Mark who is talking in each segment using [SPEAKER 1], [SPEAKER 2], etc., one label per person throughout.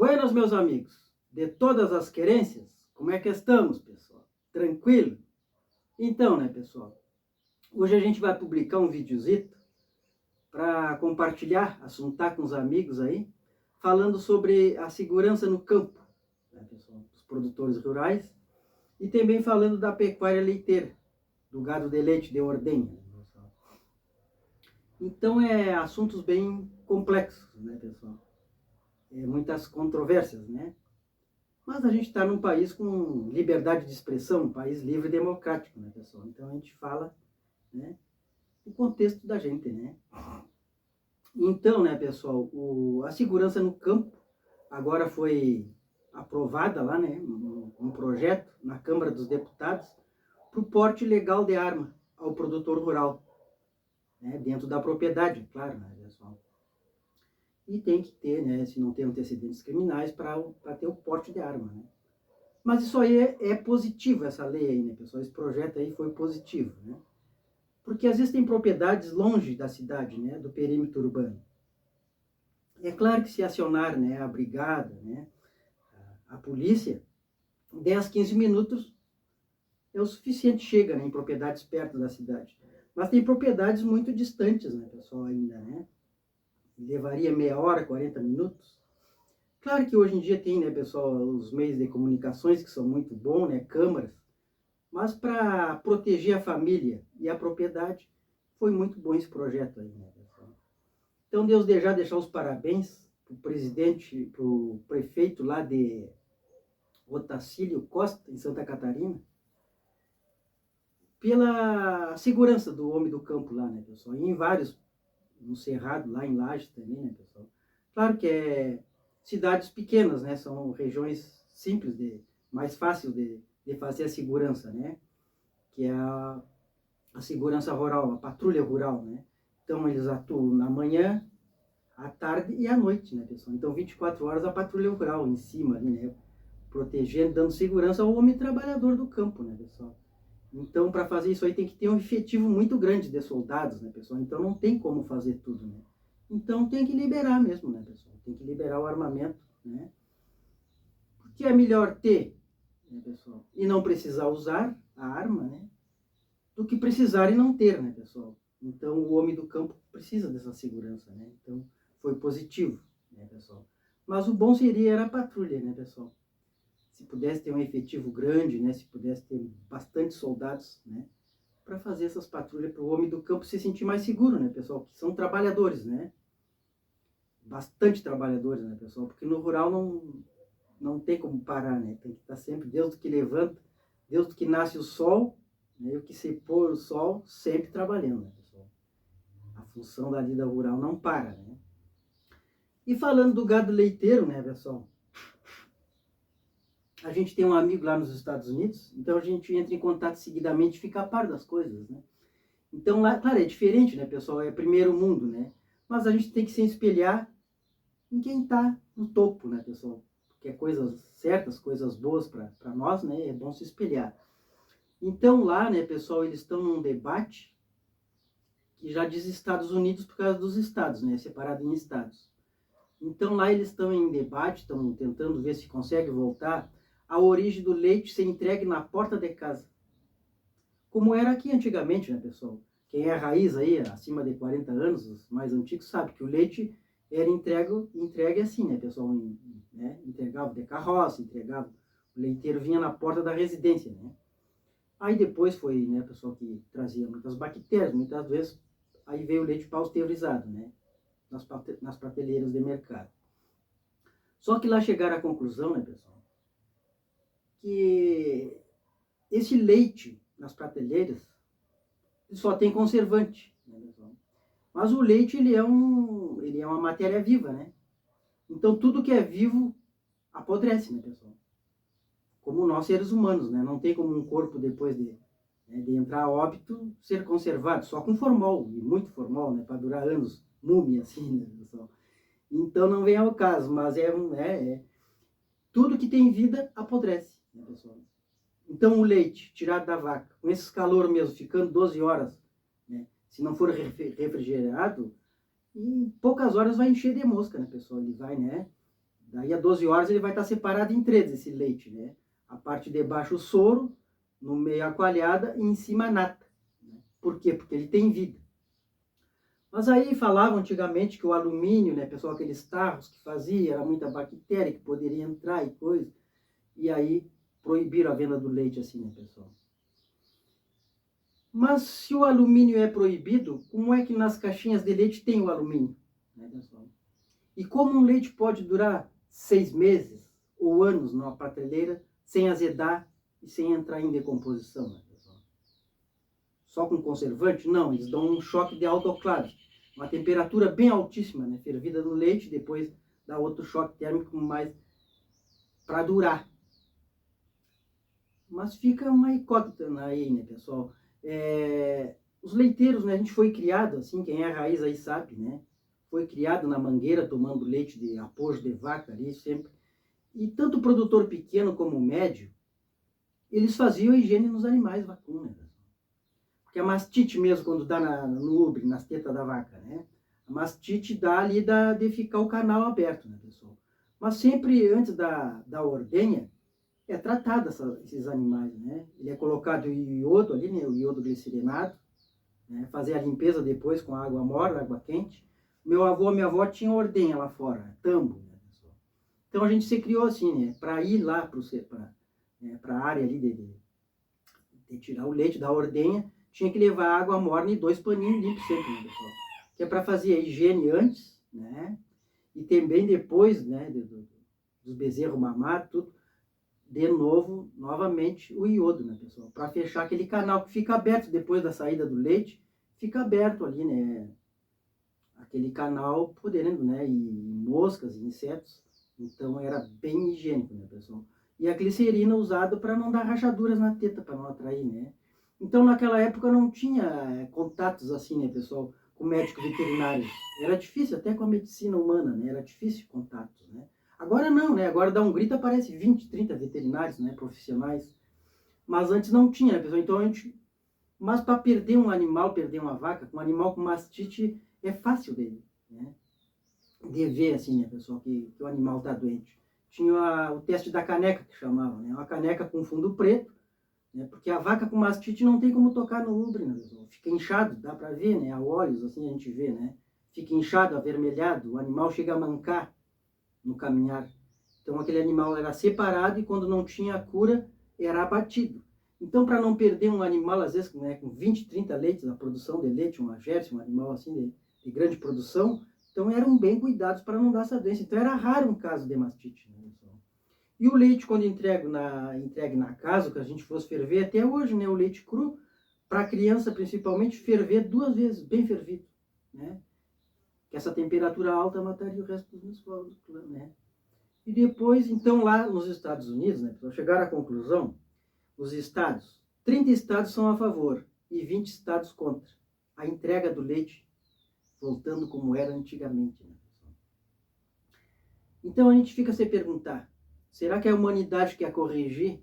[SPEAKER 1] Buenas, meus amigos, de todas as querências, como é que estamos, pessoal? Tranquilo? Então, né, pessoal, hoje a gente vai publicar um videozito para compartilhar, assuntar com os amigos aí, falando sobre a segurança no campo, né, pessoal, dos produtores rurais, e também falando da pecuária leiteira, do gado de leite de ordenha, né, pessoal. Então, assuntos bem complexos, né, pessoal? Muitas controvérsias, né? Mas a gente está num país com liberdade de expressão, um país livre e democrático, né, pessoal? Então a gente fala, né, o contexto da gente, né? Então, né, pessoal, a segurança no campo agora foi aprovada lá, né, um projeto na Câmara dos Deputados para o porte legal de arma ao produtor rural, né, dentro da propriedade, claro, né, pessoal? E tem que ter, né, se não tem antecedentes criminais, para ter o porte de arma, né? Mas isso aí é positivo, essa lei aí, né, pessoal? Esse projeto aí foi positivo, né? Porque às vezes tem propriedades longe da cidade, né, do perímetro urbano. É claro que se acionar, né, a brigada, né, a polícia, 10, 15 minutos é o suficiente, chega, né, em propriedades perto da cidade. Mas tem propriedades muito distantes, né, pessoal, ainda, né? Levaria meia hora, 40 minutos. Claro que hoje em dia tem, né, pessoal, os meios de comunicações que são muito bons, né, câmaras, mas para proteger a família e a propriedade, foi muito bom esse projeto aí, né, pessoal? Então, Deus deixar os parabéns para o presidente, para o prefeito lá de Otacílio Costa, em Santa Catarina, pela segurança do homem do campo lá, né, pessoal? E em vários, no Cerrado, lá em Lages também, né, pessoal? Claro que cidades pequenas, né, são regiões simples, mais fácil de fazer a segurança, né? Que é a segurança rural, a patrulha rural, né? Então eles atuam na manhã, à tarde e à noite, né, pessoal? Então 24 horas a patrulha rural em cima ali, né? Protegendo, dando segurança ao homem trabalhador do campo, né, pessoal? Então, para fazer isso aí tem que ter um efetivo muito grande de soldados, né, pessoal? Então não tem como fazer tudo, né? Então tem que liberar mesmo, né, pessoal? Tem que liberar o armamento, né? Porque é melhor ter, né, pessoal, e não precisar usar a arma, né? Do que precisar e não ter, né, pessoal? Então, o homem do campo precisa dessa segurança, né? Então, foi positivo, né, pessoal? Mas o bom era a patrulha, né, pessoal? Se pudesse ter um efetivo grande, né? Se pudesse ter bastante soldados, né? Para fazer essas patrulhas para o homem do campo se sentir mais seguro, né, pessoal? Que são trabalhadores, né? Bastante trabalhadores, né, pessoal? Porque no rural não tem como parar, né? Tem que estar sempre, Deus do que levanta, Deus do que nasce o sol, né? E o que se pôr o sol, sempre trabalhando, né, pessoal? A função da vida rural não para, né? E falando do gado leiteiro, né, pessoal? A gente tem um amigo lá nos Estados Unidos, então a gente entra em contato seguidamente e fica a par das coisas, né? Então lá, claro, é diferente, né, pessoal? É primeiro mundo, né? Mas a gente tem que se espelhar em quem está no topo, né, pessoal? Porque é coisas certas, coisas boas para nós, né? É bom se espelhar. Então lá, né, pessoal, eles estão num debate que já diz Estados Unidos por causa dos estados, né? Separado em estados. Então lá eles estão em debate, estão tentando ver se consegue voltar a origem do leite ser entregue na porta de casa. Como era aqui antigamente, né, pessoal? Quem é raiz aí, acima de 40 anos, os mais antigos, sabe que o leite era entregue assim, né, pessoal? Né? Entregava de carroça, entregava. O leiteiro vinha na porta da residência, né? Aí depois foi, né, pessoal, que trazia muitas bactérias, muitas vezes, aí veio o leite pasteurizado, né? Nas prateleiras de mercado. Só que lá chegaram à conclusão, né, pessoal, que esse leite nas prateleiras só tem conservante, né, pessoal? Mas o leite, ele é uma matéria viva, né? Então tudo que é vivo apodrece, né, pessoal? Como nós seres humanos, né? Não tem como um corpo depois de entrar a óbito ser conservado, só com formol, e muito formol, né? Para durar anos, múmia, assim, né, pessoal? Então não vem ao caso, mas tudo que tem vida apodrece, né, pessoal? Então o leite tirado da vaca, com esse calor mesmo, ficando 12 horas, né? Se não for refrigerado, em poucas horas vai encher de mosca, né, pessoal? Ele vai, né, Daí a 12 horas ele vai estar separado em três esse leite, né? A parte de baixo o soro, no meio a coalhada e em cima a nata. Né? Por quê? Porque ele tem vida. Mas aí falavam antigamente que o alumínio, né, pessoal, aqueles tarros que fazia, era muita bactéria que poderia entrar e coisa. E aí proibiram a venda do leite assim, né, pessoal? Mas se o alumínio é proibido, como é que nas caixinhas de leite tem o alumínio? Né, pessoal? E como um leite pode durar 6 meses ou anos numa prateleira sem azedar e sem entrar em decomposição, né, pessoal? Só com conservante? Não, eles dão um choque de autoclave. Uma temperatura bem altíssima, né? Fervida no leite, depois dá outro choque térmico mais para durar. Mas fica uma incógnita aí, né, pessoal? Os leiteiros, né, a gente foi criado assim, quem é raiz aí sabe, né? Foi criado na mangueira, tomando leite de apojo de vaca ali sempre. E tanto o produtor pequeno como o médio, eles faziam higiene nos animais vacunos, né? Porque a mastite mesmo, quando dá no ubre, nas tetas da vaca, né? A mastite dá ali de ficar o canal aberto, né, pessoal? Mas sempre antes da ordenha, é tratado esses animais, né? Ele é colocado o iodo ali, né? O iodo glicerinado, né? Fazer a limpeza depois com água morna, água quente. Meu avô e minha avó tinham ordenha lá fora, tambo, né, pessoal? Então a gente se criou assim, né? Para ir lá para a área ali de tirar o leite da ordenha, tinha que levar água morna e 2 paninhos limpos sempre, né, pessoal? Que é para fazer a higiene antes, né? E também depois, né, dos bezerros mamados, tudo, de novo, novamente, o iodo, né, pessoal? Para fechar aquele canal que fica aberto depois da saída do leite, fica aberto ali, né? Aquele canal podendo, né? E moscas, insetos. Então era bem higiênico, né, pessoal? E a glicerina usada para não dar rachaduras na teta, para não atrair, né? Então naquela época não tinha contatos assim, né, pessoal? Com médicos veterinários. Era difícil, até com a medicina humana, né? Era difícil contatos, né? Agora não, né? Agora dá um grito, aparece 20, 30 veterinários, né? Profissionais. Mas antes não tinha, né, pessoal? Então a gente... Mas para perder um animal, perder uma vaca, um animal com mastite, é fácil dele, né? De ver, assim, né, pessoal, que o animal está doente. Tinha o teste da caneca, que chamavam, né? Uma caneca com fundo preto, né? Porque a vaca com mastite não tem como tocar no ubre, né, pessoal? Fica inchado, dá para ver, né? A olhos, assim, a gente vê, né? Fica inchado, avermelhado, o animal chega a mancar no caminhar. Então aquele animal era separado e quando não tinha cura, era abatido. Então, para não perder um animal, às vezes, né, com 20, 30 leites, a produção de leite, uma Jersey, um animal assim de grande produção, então eram bem cuidados para não dar essa doença. Então era raro um caso de mastite, né, pessoal? E o leite, quando entregue na casa, que a gente fosse ferver, até hoje, né, o leite cru, para a criança principalmente, ferver 2 vezes, bem fervido, né? Que essa temperatura alta mataria o resto dos mosquitos, né? E depois, então, lá nos Estados Unidos, né, para chegar à conclusão, os estados, 30 estados são a favor e 20 estados contra a entrega do leite, voltando como era antigamente, né, pessoal? Então a gente fica a se perguntar, será que a humanidade quer corrigir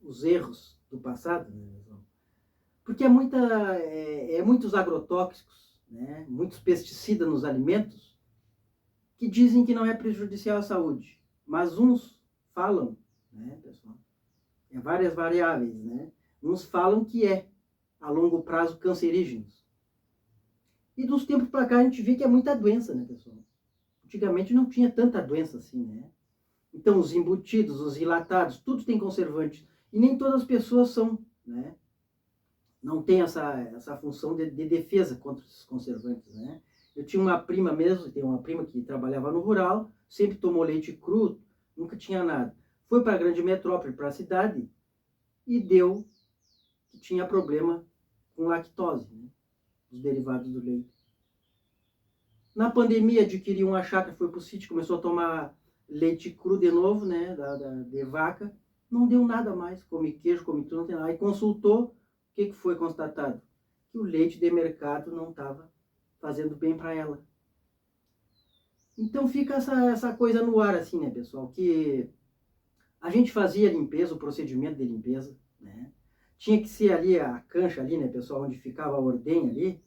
[SPEAKER 1] os erros do passado, né, pessoal? Porque muitos agrotóxicos, né, muitos pesticidas nos alimentos, que dizem que não é prejudicial à saúde, mas uns falam, né, pessoal? Várias variáveis, né? Uns falam que a longo prazo, cancerígenos. E dos tempos para cá a gente vê que é muita doença, né, pessoal? Antigamente não tinha tanta doença assim, né? Então os embutidos, os enlatados, tudo tem conservantes. E nem todas as pessoas são, né? Não tem essa função de defesa contra esses conservantes, né? Eu tinha uma prima mesmo, tem uma prima que trabalhava no rural, sempre tomou leite cru, nunca tinha nada. Foi para a grande metrópole, para a cidade, e deu que tinha problema com lactose, né? Os derivados do leite. Na pandemia adquiriu uma chácara, foi para o sítio, começou a tomar leite cru de novo, né? De vaca, não deu nada mais, come queijo, come tudo, não tem nada. Aí consultou, o que foi constatado? Que o leite de mercado não estava fazendo bem para ela. Então fica essa coisa no ar assim, né, pessoal? Que a gente fazia a limpeza, o procedimento de limpeza, né? Tinha que ser ali a cancha ali, né, pessoal, onde ficava a ordenha ali,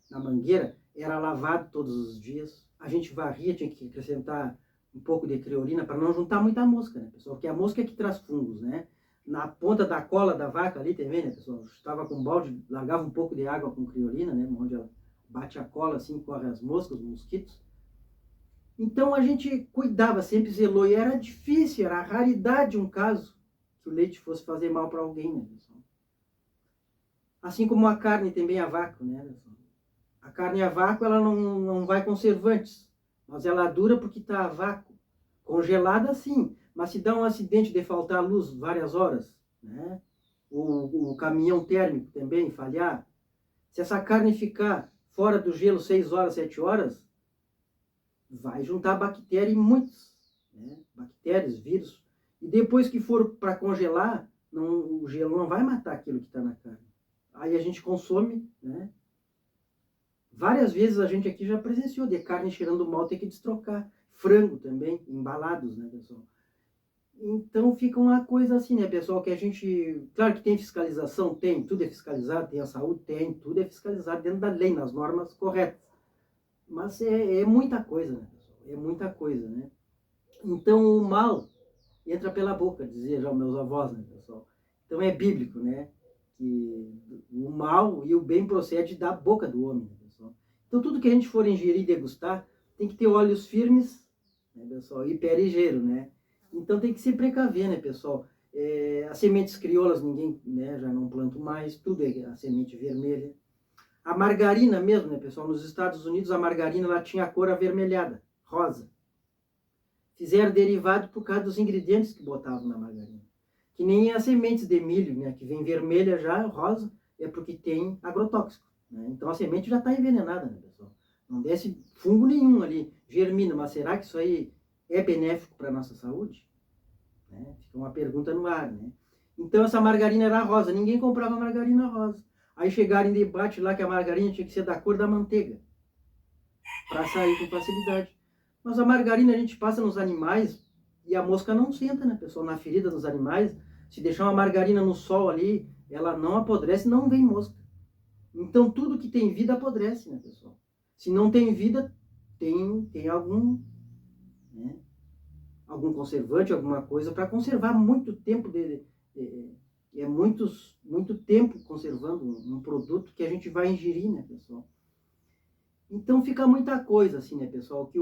[SPEAKER 1] na mangueira, era lavado todos os dias. A gente varria, tinha que acrescentar um pouco de criolina para não juntar muita mosca, né, pessoal? Porque a mosca é que traz fungos, né? Na ponta da cola da vaca ali também, né, pessoal? Estava com um balde, largava um pouco de água com criolina, né? Onde ela bate a cola assim, corre as moscas, os mosquitos. Então a gente cuidava, sempre zelou, e era difícil, era raridade um caso que o leite fosse fazer mal para alguém, né, pessoal? Assim como a carne também a vácuo, né, pessoal? A carne a vácuo, ela não vai conservantes, mas ela dura porque está a vácuo. Congelada, sim, mas se dá um acidente de faltar luz várias horas, né? O caminhão térmico também falhar, se essa carne ficar fora do gelo 6 horas, 7 horas, vai juntar bactéria em muitos, né? Bactérias, vírus. E depois que for para congelar, o gelo não vai matar aquilo que está na carne. Aí a gente consome, né? Várias vezes a gente aqui já presenciou de carne cheirando mal, ter que destrocar. Frango também, embalados, né, pessoal? Então fica uma coisa assim, né, pessoal, que a gente... Claro que tem fiscalização, tem, tudo é fiscalizado, tem a saúde, tem, tudo é fiscalizado dentro da lei, nas normas corretas. Mas é muita coisa, né, pessoal? É muita coisa, né? Então o mal entra pela boca, dizia já os meus avós, né, pessoal? Então é bíblico, né? Que o mal e o bem procede da boca do homem, né, pessoal? Então tudo que a gente for ingerir e degustar tem que ter olhos firmes, né, pessoal? E pé ligeiro, né? Então tem que se precaver, né, pessoal? As sementes crioulas ninguém, né, já não planta mais, tudo é a semente vermelha. A margarina mesmo, né, pessoal? Nos Estados Unidos a margarina ela tinha a cor avermelhada, rosa. Fizeram derivado por causa dos ingredientes que botavam na margarina. Que nem as sementes de milho, né, que vem vermelha já, rosa, é porque tem agrotóxico. Né? Então a semente já está envenenada, né, pessoal? Não desce fungo nenhum ali, germina, mas será que isso aí é benéfico para a nossa saúde? Né? Fica uma pergunta no ar, né? Então essa margarina era rosa, ninguém comprava margarina rosa. Aí chegaram em debate lá que a margarina tinha que ser da cor da manteiga, para sair com facilidade. Mas a margarina a gente passa nos animais e a mosca não senta, né, pessoal? Na ferida dos animais, se deixar uma margarina no sol ali, ela não apodrece, não vem mosca. Então tudo que tem vida apodrece, né, pessoal? Se não tem vida, tem algum, né, algum conservante, alguma coisa para conservar muito tempo muito tempo conservando um produto que a gente vai ingerir, né, pessoal? Então fica muita coisa assim, né, pessoal, que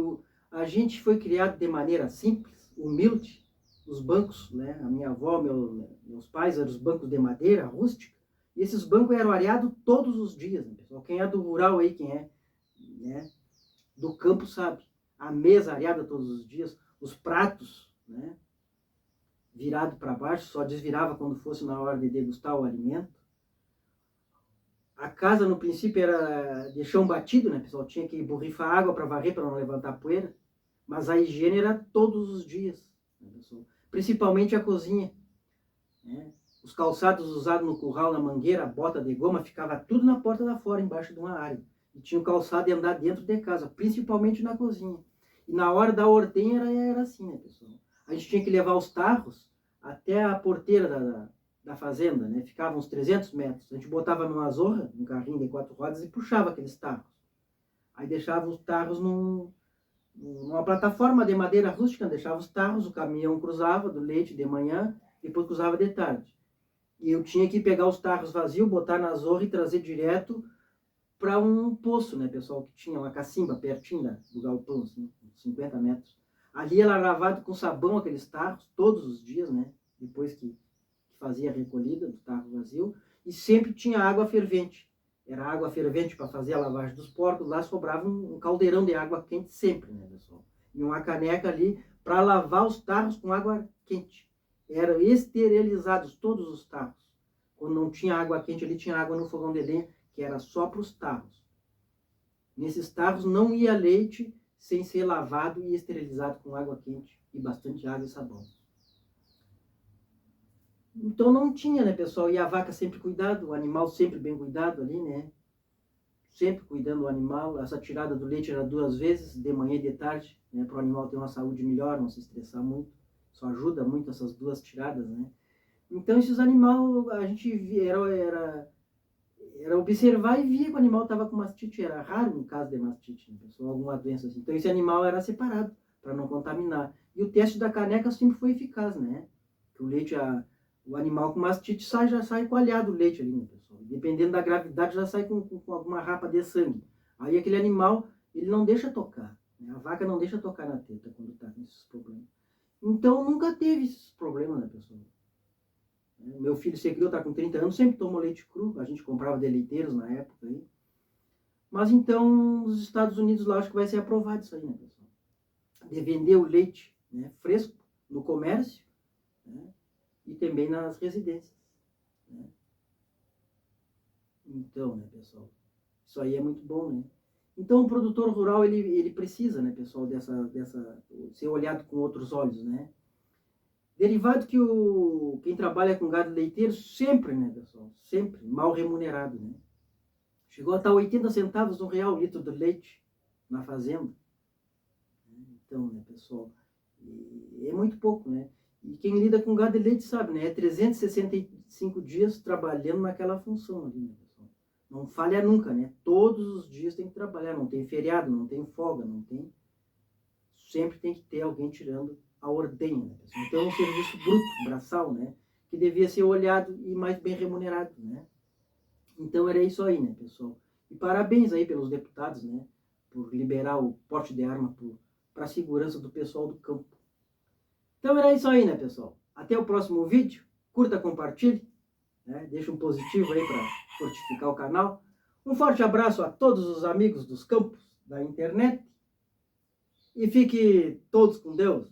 [SPEAKER 1] a gente foi criado de maneira simples, humilde. Os bancos, né, a minha avó, meus pais eram os bancos de madeira rústica, e esses bancos eram areados todos os dias, né, pessoal? Quem é do rural aí, quem é, né, do campo sabe. A mesa areada todos os dias, os pratos, né, virado para baixo, só desvirava quando fosse na hora de degustar o alimento. A casa, no princípio, era de chão batido, né, pessoal? Tinha que borrifar água para varrer, para não levantar poeira. Mas a higiene era todos os dias, né, pessoal? Principalmente a cozinha. Né? Os calçados usados no curral, na mangueira, a bota de goma, ficava tudo na porta da fora, embaixo de uma área. E tinha o calçado de andar dentro de casa, principalmente na cozinha. E na hora da ordenha era assim, né, pessoal? A gente tinha que levar os tarros até a porteira da fazenda, né? Ficava uns 300 metros. A gente botava numa zorra, um carrinho de 4 rodas, e puxava aqueles tarros. Aí deixava os tarros numa plataforma de madeira rústica, deixava os tarros, o caminhão cruzava do leite de manhã, depois cruzava de tarde. E eu tinha que pegar os tarros vazios, botar na zorra e trazer direto para um poço, né, pessoal, que tinha uma cacimba pertinho do galpão, assim, 50 metros. Ali era lavado com sabão aqueles tarros, todos os dias, né, depois que fazia a recolhida do tarro vazio, e sempre tinha água fervente. Era água fervente para fazer a lavagem dos porcos, lá sobrava um caldeirão de água quente sempre, né, pessoal? E uma caneca ali para lavar os tarros com água quente. Eram esterilizados todos os tarros. Quando não tinha água quente ali, tinha água no fogão de lenha, que era só para os tarros. Nesses tarros não ia leite sem ser lavado e esterilizado com água quente e bastante água e sabão. Então não tinha, né, pessoal? E a vaca sempre cuidado, o animal sempre bem cuidado ali, né? Sempre cuidando do animal. Essa tirada do leite era 2 vezes, de manhã e de tarde, né? Para o animal ter uma saúde melhor, não se estressar muito. Só ajuda muito essas 2 tiradas, né? Então esses animais, a gente era observar e via que o animal estava com mastite. Era raro um caso de mastite, né, pessoal? Alguma doença assim. Então esse animal era separado para não contaminar. E o teste da caneca sempre foi eficaz, né? Que o leite, o animal com mastite já sai coalhado o leite ali, né, pessoal? Dependendo da gravidade, já sai com alguma rapa de sangue. Aí aquele animal, ele não deixa tocar, né? A vaca não deixa tocar na teta quando está com esses problemas. Então nunca teve esses problemas, né, pessoal? Meu filho se criou, está com 30 anos, sempre tomou leite cru, a gente comprava de leiteiros na época aí. Mas então, nos Estados Unidos lá, acho que vai ser aprovado isso aí, né, pessoal? De vender o leite, né, fresco no comércio, né, e também nas residências, né? Então, né, pessoal, isso aí é muito bom, né? Então, o produtor rural, ele precisa, né, pessoal, dessa ser olhado com outros olhos, né? Derivado que quem trabalha com gado leiteiro sempre, né, pessoal, sempre mal remunerado, né? Chegou a estar 80 centavos no real litro de leite na fazenda. Então, né, pessoal, é muito pouco, né? E quem lida com gado de leite sabe, né? É 365 dias trabalhando naquela função ali, né, pessoal? Não falha nunca, né? Todos os dias tem que trabalhar, não tem feriado, não tem folga, não tem... Sempre tem que ter alguém tirando a ordenha, né, pessoal? Então é um serviço bruto, braçal, né? Que devia ser olhado e mais bem remunerado, né? Então era isso aí, né, pessoal? E parabéns aí pelos deputados, né? Por liberar o porte de arma para a segurança do pessoal do campo. Então era isso aí, né, pessoal? Até o próximo vídeo. Curta, compartilhe, né? Deixa um positivo aí para fortificar o canal. Um forte abraço a todos os amigos dos campos da internet. E fique todos com Deus.